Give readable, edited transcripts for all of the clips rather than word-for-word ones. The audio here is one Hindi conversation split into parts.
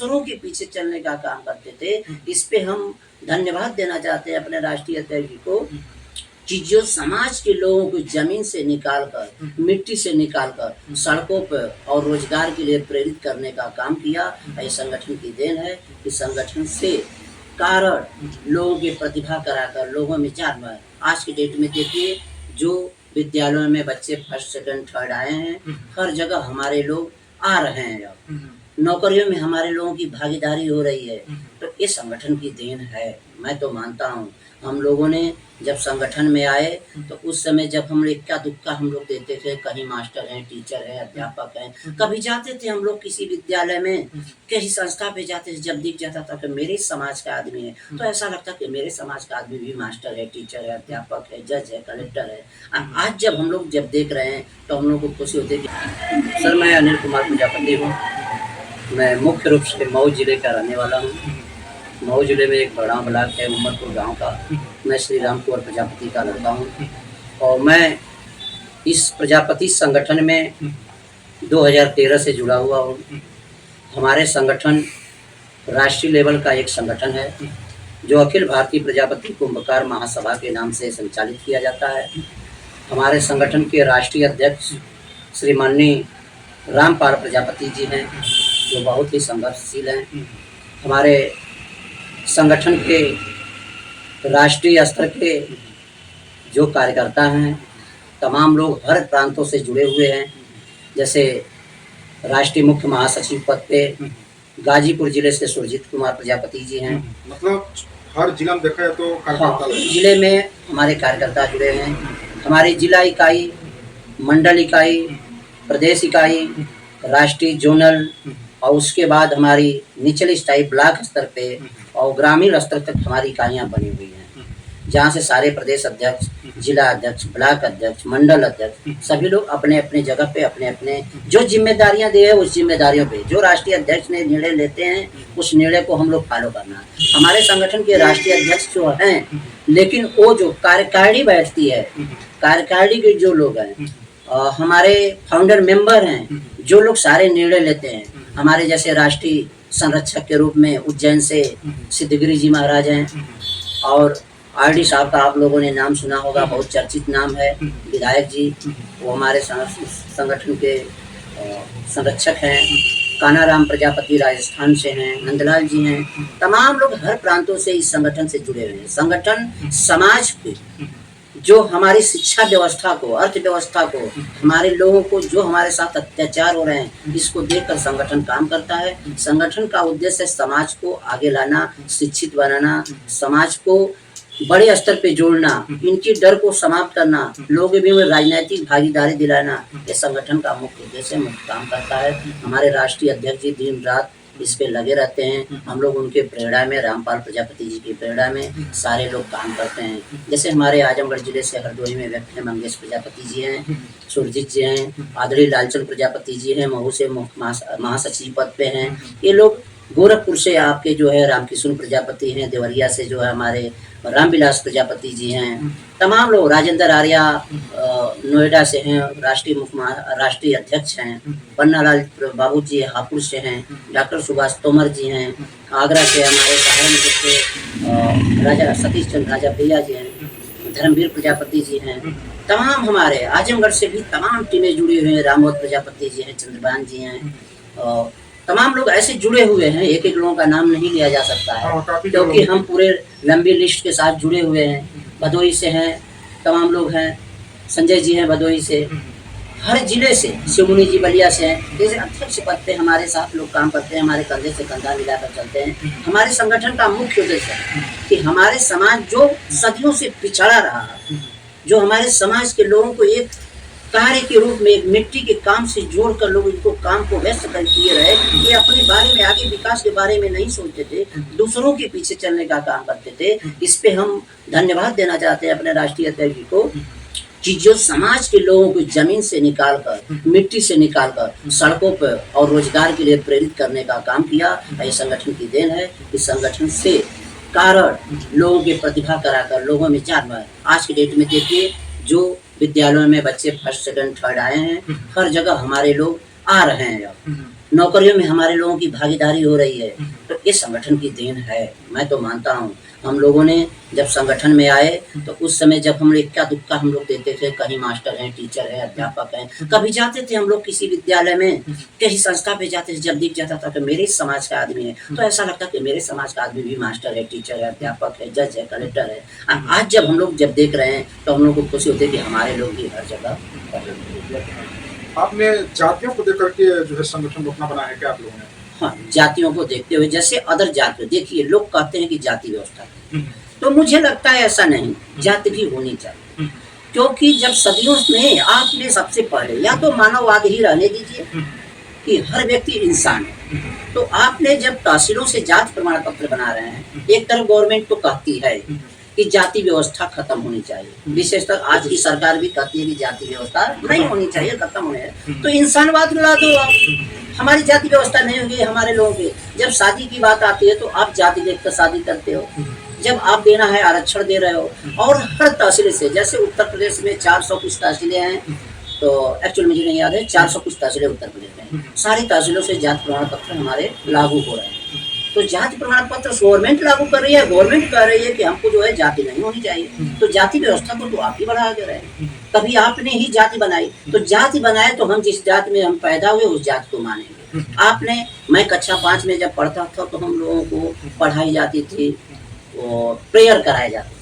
दूसरों के पीछे चलने का काम करते थे। इस पे हम धन्यवाद देना चाहते हैं अपने राष्ट्रीय अध्यक्ष जी को कि जो समाज के लोगों को जमीन से निकालकर, मिट्टी से निकालकर सड़कों पर और रोजगार के लिए प्रेरित करने का काम किया। ये संगठन की देन है। इस संगठन से कारण लोगों की प्रतिभा कराकर लोगों में जान है। आज के डेट में देखिए जो विद्यालयों में बच्चे फर्स्ट सेकंड थर्ड आए हैं, हर जगह हमारे लोग आ रहे हैं। अब नौकरियों में हमारे लोगों की भागीदारी हो रही है। तो इस संगठन की देन है। मैं तो मानता हूँ हम लोगों ने जब संगठन में आए तो उस समय जब हम इक्का दुक्का हम लोग देते थे, कहीं मास्टर हैं, टीचर हैं, अध्यापक हैं, कभी जाते थे हम लोग किसी विद्यालय में, किसी संस्था पे जाते थे, जब दिख जाता था कि मेरे समाज का आदमी है तो ऐसा लगता कि मेरे समाज का आदमी भी मास्टर है, टीचर है, अध्यापक है, जज है, कलेक्टर है। आज जब हम लोग जब देख रहे हैं तो हम लोग को खुशी होती है कि सर मैं अनिल कुमार प्रजापति हूँ। मैं मुख्य रूप से मऊ जिले का रहने वाला हूँ। मऊ जिले में एक बड़ा ब्लॉक है उमरपुर गांव का। मैं श्री राम कुंवर प्रजापति का लड़का हूँ और मैं इस प्रजापति संगठन में 2013 से जुड़ा हुआ हूँ। हमारे संगठन राष्ट्रीय लेवल का एक संगठन है जो अखिल भारतीय प्रजापति कुंभकार महासभा के नाम से संचालित किया जाता है। हमारे संगठन के राष्ट्रीय अध्यक्ष श्री माननीय रामपाल प्रजापति जी हैं जो बहुत ही संघर्षशील हैं। हमारे संगठन के राष्ट्रीय स्तर के जो कार्यकर्ता हैं तमाम लोग हर प्रांतों से जुड़े हुए हैं। जैसे राष्ट्रीय मुख्य महासचिव पद पे गाजीपुर जिले से सुरजीत कुमार प्रजापति जी हैं। मतलब हर जिला में देखा है तो कार्यकर्ता जिले में हमारे कार्यकर्ता जुड़े हैं। हमारी जिला इकाई, मंडल इकाई, प्रदेश इकाई, राष्ट्रीय जोनल और उसके बाद हमारी निचली स्थायी ब्लॉक स्तर पे और ग्रामीण स्तर तक हमारी इकाइयाँ बनी हुई हैं, जहाँ से सारे प्रदेश अध्यक्ष, जिला अध्यक्ष, ब्लॉक अध्यक्ष, मंडल अध्यक्ष सभी लोग अपने अपने जगह पे अपने अपने जो जिम्मेदारियाँ दी है उस जिम्मेदारियों पे जो राष्ट्रीय अध्यक्ष ने निर्णय लेते हैं उस निर्णय को हम लोग फॉलो करना है। हमारे संगठन के राष्ट्रीय अध्यक्ष जो हैं, लेकिन वो जो कार्यकारिणी बैठती है, कार्यकारिणी के जो लोग हैं हमारे फाउंडर मेंबर हैं, जो लोग सारे निर्णय लेते हैं। हमारे जैसे राष्ट्रीय संरक्षक के रूप में उज्जैन से सिद्धगिरी जी महाराज हैं और आरडी साहब का आप लोगों ने नाम सुना होगा, बहुत चर्चित नाम है, विधायक जी, वो हमारे संगठन के संरक्षक हैं। कानाराम प्रजापति राजस्थान से हैं, नंदलाल जी हैं। तमाम लोग हर प्रांतों से इस संगठन से जुड़े हुए हैं। संगठन समाज के जो हमारी शिक्षा व्यवस्था को, अर्थव्यवस्था को, हमारे लोगों को जो हमारे साथ अत्याचार हो रहे हैं इसको देखकर संगठन काम करता है। संगठन का उद्देश्य समाज को आगे लाना, शिक्षित बनाना, समाज को बड़े स्तर पे जोड़ना, इनकी डर को समाप्त करना, लोगों में राजनीतिक भागीदारी दिलाना, ये संगठन का मुख्य उद्देश्य मुख्य काम करता है। हमारे राष्ट्रीय अध्यक्ष जी दिन रात इस पे लगे रहते हैं। हम लोग उनके प्रेरणा में, रामपाल प्रजापति जी की प्रेरणा में सारे लोग काम करते हैं। जैसे हमारे आजमगढ़ जिले से हरदोई में व्यक्ति मंगेश प्रजापति जी हैं, सुरजीत जी हैं, आदरणीय लालचंद प्रजापति जी हैं, महू से महासचिव पद पे हैं। ये लोग गोरखपुर से आपके जो है रामकिशोर प्रजापति हैं, देवरिया से जो है हमारे रामविलास प्रजापति जी हैं। तमाम लोग, राजेंद्र आर्या नोएडा से हैं, राष्ट्रीय अध्यक्ष हैं। पन्नालाल बाबू जी हापुड़ से हैं। डॉक्टर सुभाष तोमर जी हैं। आगरा से हमारे सहारनपुर से राजा सतीश चंद्र राजा भैया जी हैं। धर्मवीर प्रजापति जी हैं। तमाम हमारे आजमगढ़ से भी तमाम टीमें जुड़ी हुई हैं। रामवत प्रजापति जी हैं, चंद्रबान जी हैं। तमाम लोग ऐसे जुड़े हुए हैं, एक एक लोगों का नाम नहीं लिया जा सकता है क्योंकि हम पूरे लंबी लिस्ट के साथ जुड़े हुए हैं। भदोही से हैं, तमाम लोग हैं। संजय जी हैं भदोही से। हर जिले से, शिवमुनि जी बलिया से हैं। जैसे अध्यक्ष पद पे हमारे साथ लोग काम करते हैं, हमारे कंधे से कंधा मिलाकर चलते हैं। हमारे संगठन का मुख्य उद्देश्य है कि हमारे समाज जो सदियों से पिछड़ा रहा है, जो हमारे समाज के लोगों को एक कार्य के रूप में, एक मिट्टी के काम से जोड़कर लोग इनको काम को व्यस्त कर किए रहे। ये अपने बारे में, आगे विकास के बारे में नहीं सोचते थे, दूसरों के पीछे चलने का काम करते थे। इस पे हम धन्यवाद देना चाहते हैं अपने राष्ट्रीय अध्यक्ष जी को कि जो समाज के लोगों को जमीन से निकालकर, मिट्टी से निकालकर सड़कों पर और रोजगार के लिए प्रेरित करने का काम किया। ये संगठन की देन है। इस संगठन से कारण लोगों की प्रतिभा कराकर लोगों में जान है। आज के डेट में देखिए जो विद्यालयों में बच्चे फर्स्ट सेकंड थर्ड आए हैं, हर जगह हमारे लोग आ रहे हैं। अब नौकरियों में हमारे लोगों की भागीदारी हो रही है। तो ये संगठन की देन है, मैं तो मानता हूँ। हम लोगों ने जब संगठन में आए तो उस समय जब हम इक्का दुक्का हम लोग देते थे, कहीं मास्टर हैं, टीचर है, अध्यापक हैं, कभी जाते थे हम लोग किसी विद्यालय में, कहीं संस्था पे जाते थे, जब दिख जाता था कि मेरे समाज का आदमी है तो ऐसा लगता कि मेरे समाज का आदमी भी मास्टर है, टीचर है, अध्यापक है, जज है, कलेक्टर है। आज जब हम लोग जब देख रहे हैं तो हम लोग को खुशी होती है कि हमारे लोग भी हर जगह। आपने जातियों को देख करके जो है संगठन को अपना बनाया है क्या आप लोगों ने? हाँ, जातियों को देखते हुए, जैसे अदर जाति देखिए, लोग कहते हैं कि जाति व्यवस्था है, तो मुझे लगता है ऐसा नहीं, जाति भी होनी चाहिए। क्योंकि जब सदियों में आपने सबसे पहले या तो मानववाद ही रहने दीजिए कि हर व्यक्ति इंसान है, तो आपने जब तहसीलों से जाति प्रमाण पत्र बना रहे हैं, एक तरफ गवर्नमेंट तो कहती है कि जाति व्यवस्था खत्म होनी चाहिए, विशेषकर आज की सरकार भी कहती है कि जाति व्यवस्था नहीं होनी चाहिए, खत्म होनी है, तो इंसानवाद ला दो आप। हमारी जाति व्यवस्था नहीं होगी हमारे लोगों की। जब शादी की बात आती है तो आप जाति देखकर शादी करते हो, जब आप देना है आरक्षण दे रहे हो। और हर तहसील से, जैसे उत्तर प्रदेश में 400 कुछ तहसीलें हैं, तो एक्चुअली मुझे नहीं याद है, 400 कुछ तहसीलें उत्तर प्रदेश में, सारी तहसीलों से जाति प्रमाण पत्र हमारे लागू हो रहे हैं। तो जाति प्रमाण पत्र गवर्नमेंट लागू कर रही है, गवर्नमेंट कह रही है कि हमको जो है जाति नहीं होनी चाहिए, तो जाति व्यवस्था को तो आप ही बढ़ा के रहे। कभी आपने ही जाति बनाई, तो जाति बनाए तो हम जिस जाति में हम पैदा हुए उस जाति को मानेंगे। आपने, मैं कक्षा 5 में जब पढ़ता था तो हम लोगों को पढ़ाई जाती थी, प्रेयर कराए जाते,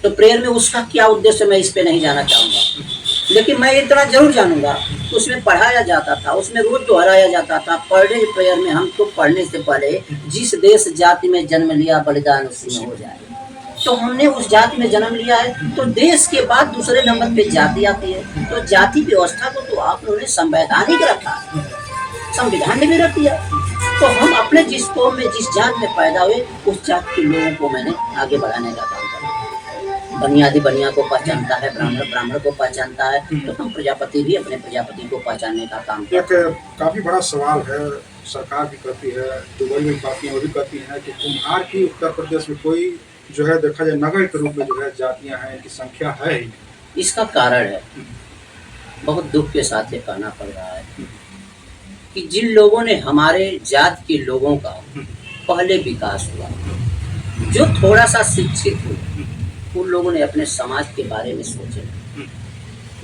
तो प्रेयर में उसका क्या उद्देश्य मैं इस पे नहीं जाना चाहूँगा, लेकिन मैं इतना जरूर जानूंगा, उसमें पढ़ाया जाता था, उसमें रोज दोहराया जाता था। पर डे प्रेयर में हमको पढ़ने से पहले जिस देश जाति में जन्म लिया बलिदान उसी में हो जाए, तो हमने उस जाति में जन्म लिया है, तो देश के बाद दूसरे नंबर पे जाति आती है। तो जाति व्यवस्था को तो आप लोगों ने संवैधानिक रखा, संविधान ने भी रख दिया। तो हम अपने जिस कौम में जिस जात में पैदा हुए उस जात के लोगों को मैंने आगे बढ़ाने का काम किया। बनियादी बनिया को पहचानता है, ब्राह्मण ब्राह्मण को पहचानता है, तो हम प्रजापति भी अपने प्रजापति को पहचानने का काम करते हैं। एक काफी बड़ा सवाल है, सरकार भी कहती है, दुबई में बात वो भी कहती है कि कुम्हार की उत्तर प्रदेश में कोई जो है देखा जाए नगर के रूप में जो है जातियां हैं, इनकी संख्या है ही। इसका कारण है, बहुत दुख के साथ ये कहना पड़ रहा है कि जिन लोगों ने हमारे जात के लोगों का पहले विकास हुआ, जो थोड़ा सा शिक्षित हुए, उन लोगों ने अपने समाज के बारे में सोचे।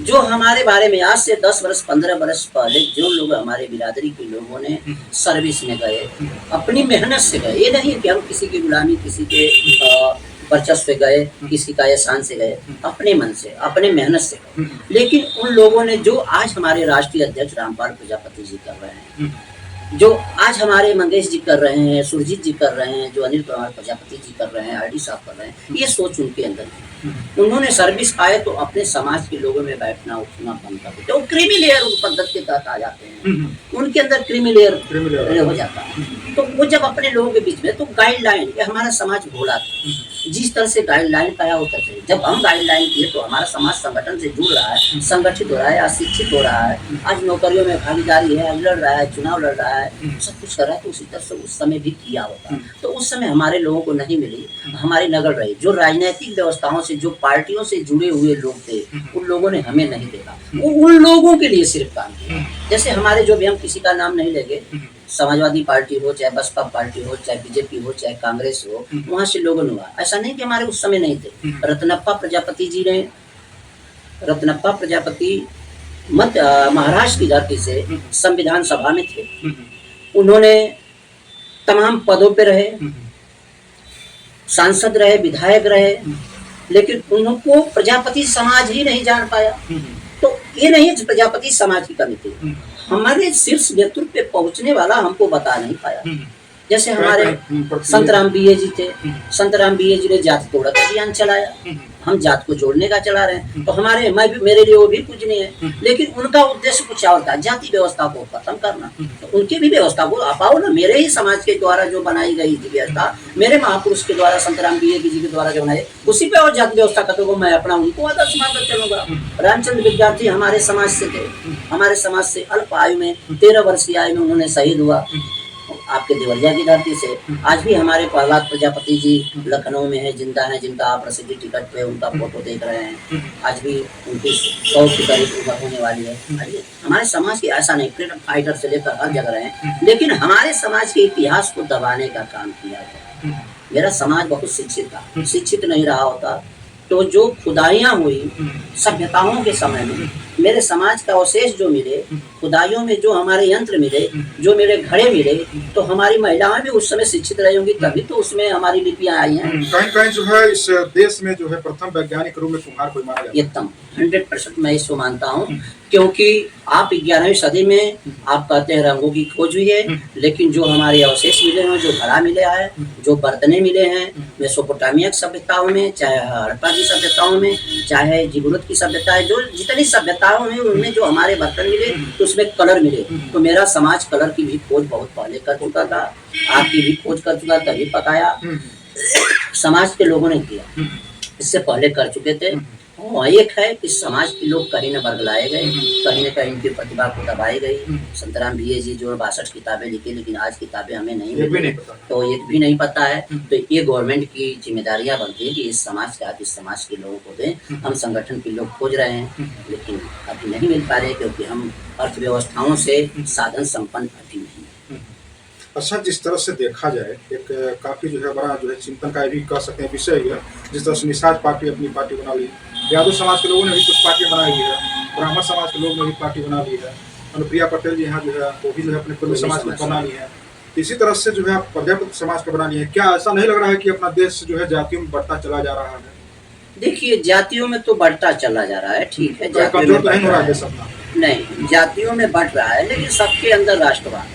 जो हमारे बारे में आज से 10 वर्ष 15 वर्ष पहले जो लोग हमारे बिरादरी के लोगों ने सर्विस में गए, अपनी मेहनत से गए, ये नहीं कि हम किसी की गुलामी, किसी के वर्चस्व से गए, किसी का एहसान से गए, अपने मन से, अपने मेहनत से गए। लेकिन उन लोगों ने, जो आज हमारे राष्ट्रीय अध्यक्ष रामपाल प्रजापति जी कर रहे हैं, जो आज हमारे मंगेश जी कर रहे हैं, सुरजीत जी कर रहे हैं, जो अनिल कुमार प्रजापति जी कर रहे हैं, आरडी साहब कर रहे हैं, ये सोच उनके अंदर है। उन्होंने सर्विस पाए तो अपने समाज के लोगों में बैठना उठना बंद कर देते, वो क्रीमी लेयर पद्धति के तहत आ जाते हैं, उनके अंदर क्रीमी लेयर हो जाता है। तो वो जब अपने लोगों के बीच में, तो गाइडलाइन, ये हमारा समाज भोला था, जिस तरह से गाइडलाइन पाया होता था, जब हम गाइडलाइन किए तो हमारा समाज संगठन से जुड़ रहा है, संगठित हो रहा है, शिक्षित हो रहा है, आज नौकरियों में भागीदारी है, लड़ रहा है, चुनाव लड़ रहा है, सब कुछ कर रहा है। तो उसी तरह से उस समय भी किया होता, तो उस समय हमारे लोगों को नहीं मिली, हमारी नगल रही। जो राजनीतिक व्यवस्थाओं से, जो पार्टियों से जुड़े हुए लोग थे, उन लोगों ने हमें नहीं देखा, उन लोगों के लिए सिर्फ काम किया। जैसे हमारे, जो भी, हम किसी का नाम नहीं लेंगे, समाजवादी पार्टी हो, चाहे बसपा पार्टी हो, चाहे बीजेपी हो, चाहे कांग्रेस हो, वहां से लोगों ने हुआ। ऐसा नहीं कि हमारे उस समय नहीं थे। रत्नप्पा प्रजापति जी ने, रत्नप्पा प्रजापति महाराष्ट्र की धरती से संविधान सभा में थे, उन्होंने तमाम पदों पे रहे, सांसद रहे, विधायक रहे, लेकिन उनको प्रजापति समाज ही नहीं जान पाया। तो ये नहीं प्रजापति समाज की कमी थी, हमारे शीर्ष नेतृत्व पे पहुंचने वाला हमको बता नहीं पाया। जैसे हमारे संतराम बीए जी थे, संतराम बीए जी ने जाति तोड़ा का अभियान चलाया, हम जात को जोड़ने का चला रहे हैं, तो हमारे, मेरे लिए वो भी कुछ नहीं है, लेकिन उनका उद्देश्य कुछ और था, जाति व्यवस्था को खत्म करना। तो उनकी भी व्यवस्था को अपाओ ना, मेरे ही समाज के द्वारा जो बनाई गई थी व्यवस्था, मेरे महापुरुष के द्वारा, संतराम बीए जी के द्वारा जो बनाए, उसी पे और जाति व्यवस्था खत्म हो, मैं अपना उनको आदर्श मानकर चलूंगा। रामचंद्र विद्यार्थी हमारे समाज से थे, हमारे समाज से अल्प आयु में 13 वर्ष की आयु में उन्होंने शहीद हुआ। आपके देवरिया की धरती से। आज भी हमारे प्रहलाद प्रजापति जी लखनऊ में है, जिंदा हैं, जिनका आप रसीदी टिकट पे उनका फोटो देख रहे हैं। आज भी उनकी 100 के करीब उम्र होने वाली है। हमारे समाज की ऐसा नहीं, फ्रीडम फाइटर से लेकर हर जगह रहे, लेकिन हमारे समाज के इतिहास को दबाने का काम किया है। मेरा समाज बहुत शिक्षित था, शिक्षित नहीं रहा होता तो जो खुदाइयाँ हुई सभ्यताओं के समय में, मेरे समाज का अवशेष जो मिले, खुदाइयों में जो हमारे यंत्र मिले, जो मेरे घड़े मिले, तो हमारी महिलाएं भी उस समय शिक्षित रही होंगी, तभी तो उसमें हमारी लिपियां आई हैं। कहीं कहीं जो है इस देश में जो है प्रथम वैज्ञानिक रूप में कुम्हार को माना जाता है। एकदम 100% मैं इसको मानता हूँ, क्योंकि आप 11वीं सदी में आप कहते हैं रंगों की खोज हुई है, लेकिन जो हमारे अवशेष मिले हैं, जो घड़ा मिला है, जो बर्तने मिले हैं मेसोपोटामिया की सभ्यताओं में, चाहे हड़प्पा की सभ्यताओं में, चाहे जिबुरुत की सभ्यता है, जो जितनी सभ्यताओं में उनमें जो हमारे बर्तन मिले तो उसमें कलर मिले। तो मेरा समाज कलर की भी खोज बहुत पहले कर चुका था, आपकी भी खोज कर चुका, तभी पकाया समाज के लोगों ने किया, इससे पहले कर चुके थे। और एक है कि समाज के लोग कहीं न बरगलाए गए, कहीं न कहीं इनकी प्रतिभा को दबाई गई। संतराम बीए जी जो 62 किताबें लिखी, लेकिन आज किताबें हमें नहीं मिली, तो एक भी नहीं पता है। तो ये गवर्नमेंट की जिम्मेदारियां बनती है कि इस समाज का इस समाज के लोगों को दें। हम संगठन के लोग खोज रहे हैं, लेकिन अभी नहीं मिल पा रहे, क्योंकि हम अर्थव्यवस्थाओं से साधन संपन्न अभी नहीं। अच्छा, जिस तरह से देखा जाए एक काफी जो है बड़ा जो है चिंतन का भी कह सकते हैं विषय है। जिस तरह से निषाद पार्टी अपनी पार्टी बना ली, यादव समाज के लोगों ने भी कुछ पार्टी बनाई हुई है, ब्राह्मण समाज के लोगों ने भी पार्टी बना ली है, अनुप्रिया पटेल जी यहाँ जो है वो भी जो है अपने कुल समाज को बना ली है। इसी तरह से जो है प्रजापति समाज को बना ली है। क्या ऐसा नहीं लग रहा है कि अपना देश जो है जातियों में बढ़ता चला जा रहा है? देखिए, जातियों में तो बढ़ता चला जा रहा है, ठीक है, कमजोर तो नहीं हो रहा है देश अपना? नहीं, जातियों में बढ़ रहा है, लेकिन सबके अंदर राष्ट्रवाद है।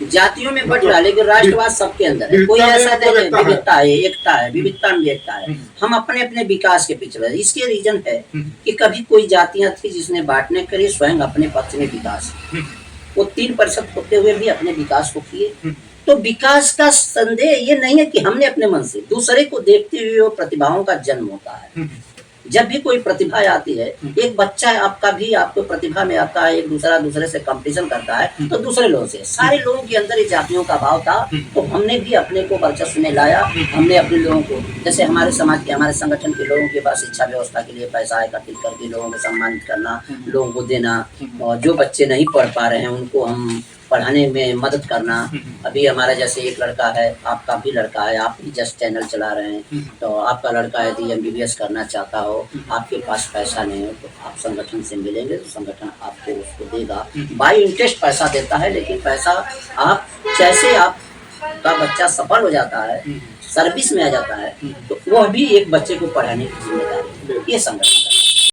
जातियों में बढ़ रहा है, लेकिन राष्ट्रवाद सबके अंदर है। कोई ऐसा नहीं है, विविधता है, एकता है, विविधता में एकता है। हम अपने अपने विकास के पीछे रहे। इसके रीजन है कि कभी कोई जातियां थी जिसने बांटने के लिए स्वयं अपने पक्ष में विकास, वो 3% होते हुए भी अपने विकास को किए। तो विकास का संदेह ये नहीं है कि हमने अपने मन से, दूसरे को देखते हुए वो प्रतिभाओं का जन्म होता है। जब भी कोई प्रतिभा आती है, एक बच्चा आपका भी आपको प्रतिभा में आता है, एक दूसरे से कंपटीशन करता है, तो दूसरे लोगों से, सारे लोगों के अंदर इस जातियों का भाव था। तो हमने भी अपने को वर्चस्व में लाया। हमने अपने लोगों को, जैसे हमारे समाज के, हमारे संगठन के लोगों के पास शिक्षा व्यवस्था के लिए पैसा एकत्रित करके लोगों को सम्मानित करना, लोगों को देना, और जो बच्चे नहीं पढ़ पा रहे हैं उनको हम पढ़ाने में मदद करना। अभी हमारा जैसे एक लड़का है, आपका भी लड़का है, आप भी जस्ट चैनल चला रहे हैं, तो आपका लड़का यदि MBBS करना चाहता हो, आपके पास पैसा नहीं हो, तो आप संगठन से मिलेंगे, तो संगठन आपको उसको देगा। बाई इंटरेस्ट पैसा देता है, लेकिन पैसा आप जैसे आपका बच्चा सफल हो जाता है, सर्विस में आ जाता है, तो वह भी एक बच्चे को पढ़ाने की जिम्मेदारी ये संगठन